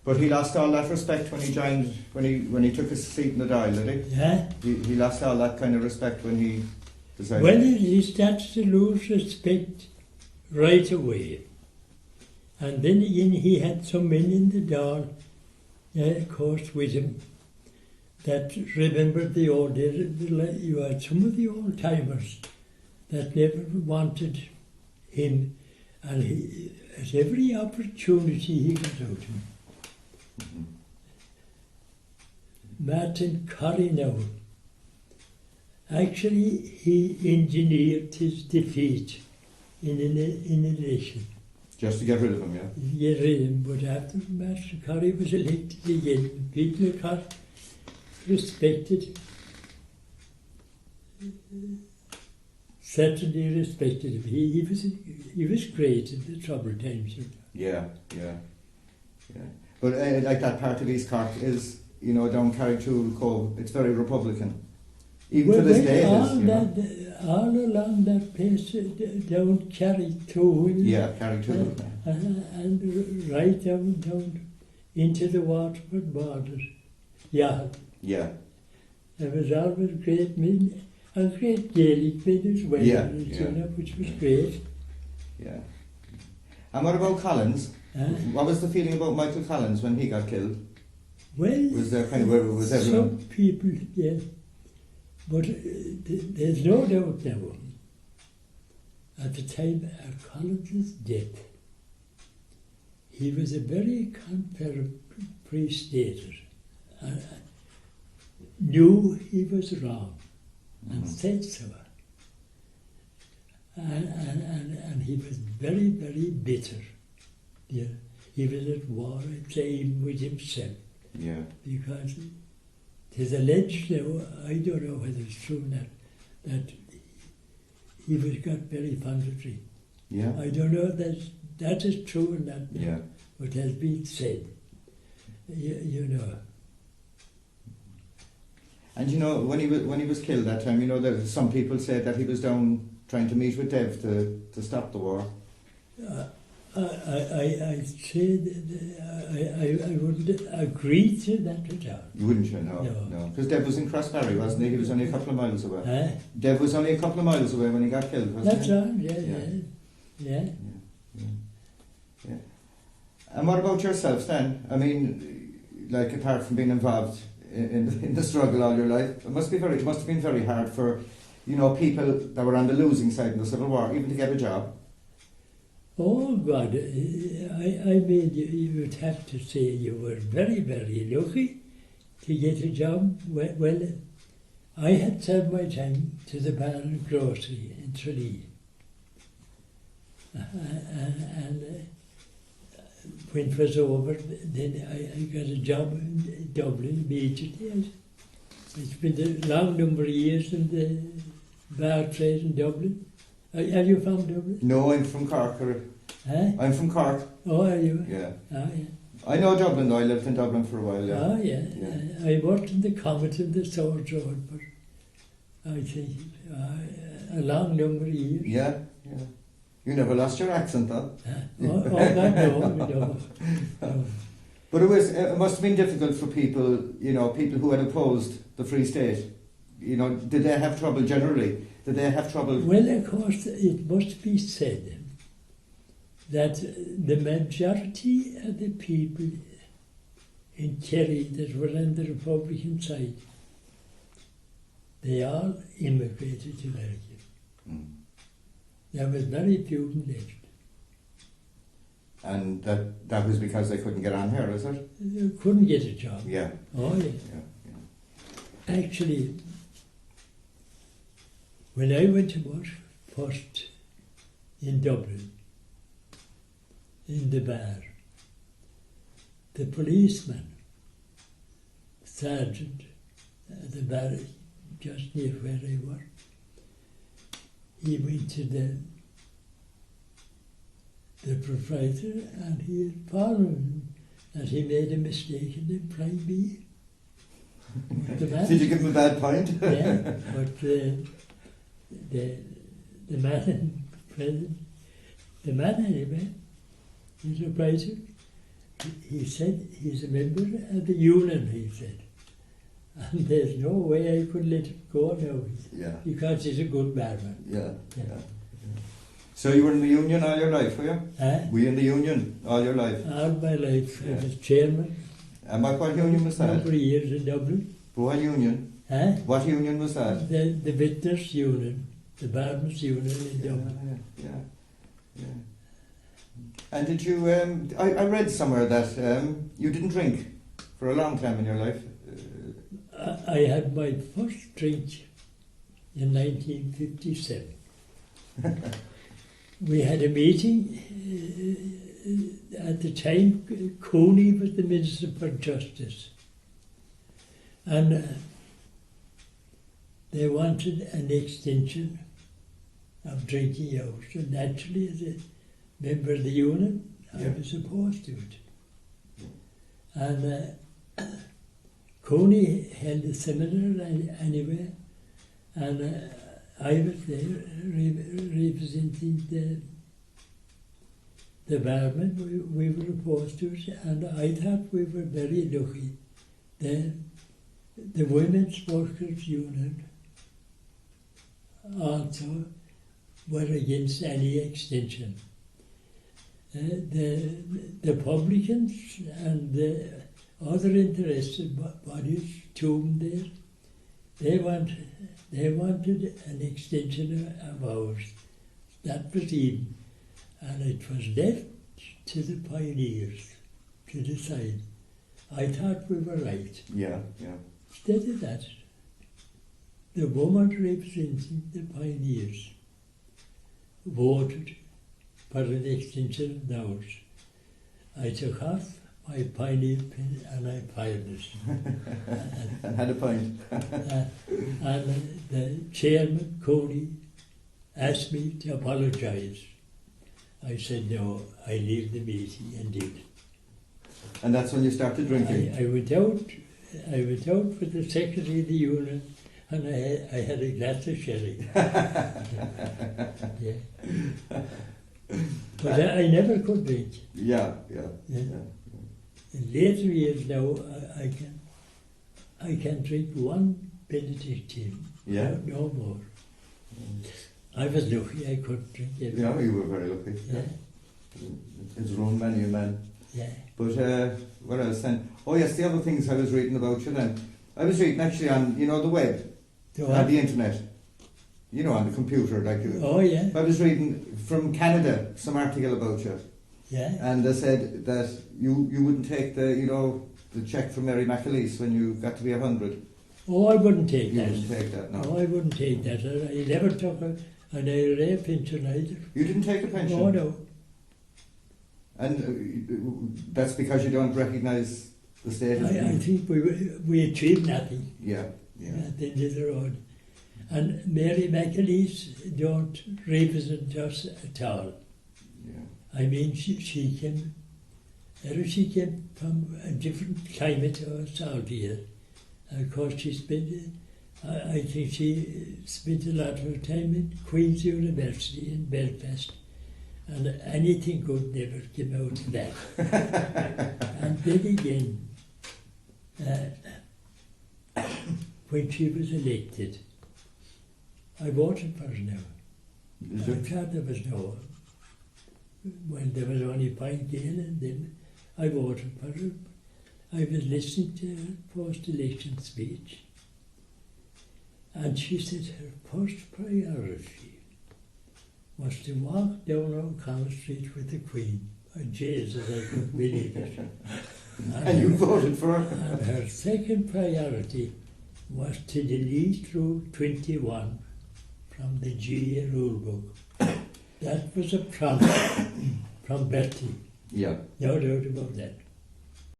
But he lost all that respect when he joined, when he took his seat in the dial, did he? Yeah. He lost all that kind of respect when he decided. Well, he started to lose respect right away. And then again, he had some men in the Dáil, of course, with him, that remembered the old days. You had some of the old timers that never wanted him, and he, at every opportunity he got out of him. Mm-hmm. Martin Corrie, actually he engineered his defeat in an election. Just to get rid of him, yeah? Get rid of him, but after Martin Corrie was elected again, people got respected, certainly respected him. He was great in the troubled times. Yeah. But like that part of East Cork is, you know, down Carrigtwohill Cove, it's very Republican. Even to this day it is, you know. All along that place, down Carrigtwohill. Yeah, Carrigtwohill. And right down into the Waterford borders. Yeah. Yeah. There was always great men, and great Gaelic men as well, Yeah. which was great. Yeah. And what about Collins? What was the feeling about Michael Collins when he got killed? Well, Was there kind of, was everyone? some people, yes. But there's no doubt now, at the time of Collins' death, he was a very contemporary stater. Knew he was wrong and said so. And he was very, very bitter. Yeah. He was at war, I'd say, even with himself. Yeah. Because it is alleged now, I don't know whether it's true or not, that he was got very fond of drink. Yeah. I don't know if that is true or not, Yeah. but has been said. You know. And you know, when he was killed that time, you know, there some people said that he was down trying to meet with Dev to stop the war. I say that I wouldn't agree to that at all. You wouldn't, you? No. No. Because Dev was in Crossbarry, wasn't he? He was only a couple of miles away. Dev was only a couple of miles away when he got killed, wasn't That's he? right, yeah. And what about yourself then? I mean, like, apart from being involved in the struggle all your life, it must have been very hard for, you know, people that were on the losing side in the Civil War, even to get a job. Oh God, I mean, you would have to say you were very, very lucky to get a job. Well, I had served my time to the bar and grocery in Tralee. And when it was over, then I got a job in Dublin immediately. I spent a long number of years in the bar trade in Dublin. Are you from Dublin? No, I'm from Cork. I'm from Cork. Oh, are you? Yeah. Ah, yeah. I know Dublin though, I lived in Dublin for a while, yeah. Oh, yeah. I worked in the Comet in the Swords Road, but I think a long number of years. Yeah. You never lost your accent though. God, no. But it must have been difficult for people, you know, people who had opposed the Free State. You know, did they have trouble generally? Did they have trouble? Well, of course, it must be said that the majority of the people in Kerry that were on the Republican side, they all immigrated to America. Mm. There was very few left. And that was because they couldn't get on here, is it? They couldn't get a job. Yeah. Oh, yeah. Actually, when I went to work first in Dublin, in the bar, the policeman, sergeant at the bar just near where I worked, he went to the proprietor and he informed him that he made a mistake in employing me. Did you give him a bad point? Yeah, but the man in prison, the man anyway, the proprietor, he said he's a member of the union, he said. And there's no way I could let him go now, Yeah. because he's a good barman. Yeah. So you were in the union all your life, were you? Were you in the union all your life? All my life, I Yeah. was chairman. And what union was that? Number of years in Dublin. What union? What union was that? The Vintners Union, the Barman's Union in Dublin. Yeah. And did you? I read somewhere that you didn't drink for a long time in your life. I had my first drink in 1957. We had a meeting. At the time, Cooney was the Minister for Justice. And they wanted an extension of drinking out. So naturally, as a member of the union, I was opposed to it. And Cooney held a seminar anyway, and I was there representing the barman. We were opposed to it, and I thought we were very lucky. The Women's Workers' Union also were against any extension. The publicans and the other interested bodies, two there, they wanted an extension of ours. That was even. And it was left to the pioneers to decide. I thought we were right. Yeah. Instead of that, the woman representing the pioneers voted for an extension of ours. I took off my pioneer pin and I filed it. And had a pint. And the chairman, Coney, asked me to apologise. I said no, I leave the meeting and did. And that's when you started drinking? I went out with the secretary of the union, and I had a glass of sherry. Yeah. But I never could drink. Yeah. In later years now, I can drink one Benedictine. Yeah. No more. I was lucky I could drink it. Yeah, you were very lucky. Yeah. It's ruined many a man. Yeah. But what else then? Oh yes, the other things I was reading about you then. I was reading actually on, the web, on the internet. On the computer, like you. Oh yeah. I was reading from Canada some article about you. Yeah. And they said that you wouldn't take the cheque from Mary McAleese when you got to be 100. Oh, I wouldn't take that. You wouldn't take that, no. No, I wouldn't take that. I never took an IRA pension either. You didn't take a pension? No. And that's because you don't recognise the state of I think we achieved nothing. Yeah. At the end of the road. And Mary McAleese don't represent us at all. Yeah. I mean, she came from a different climate to us out here. And of course, I think she spent a lot of her time in Queen's University in Belfast. And anything good never came out of that. And then again, when she was elected, I voted for her now. I thought there was no. Well, there was only Pine Gale, and then I voted for her. I was listening to her post-election speech, and she said her first priority was to walk down O'Connell Street with the Queen. Oh, Jesus, I couldn't believe it. And you voted for her? And her second priority was to delete Rule 21 from the GA rulebook. That was a promise from Bertie. Yeah. No doubt about that.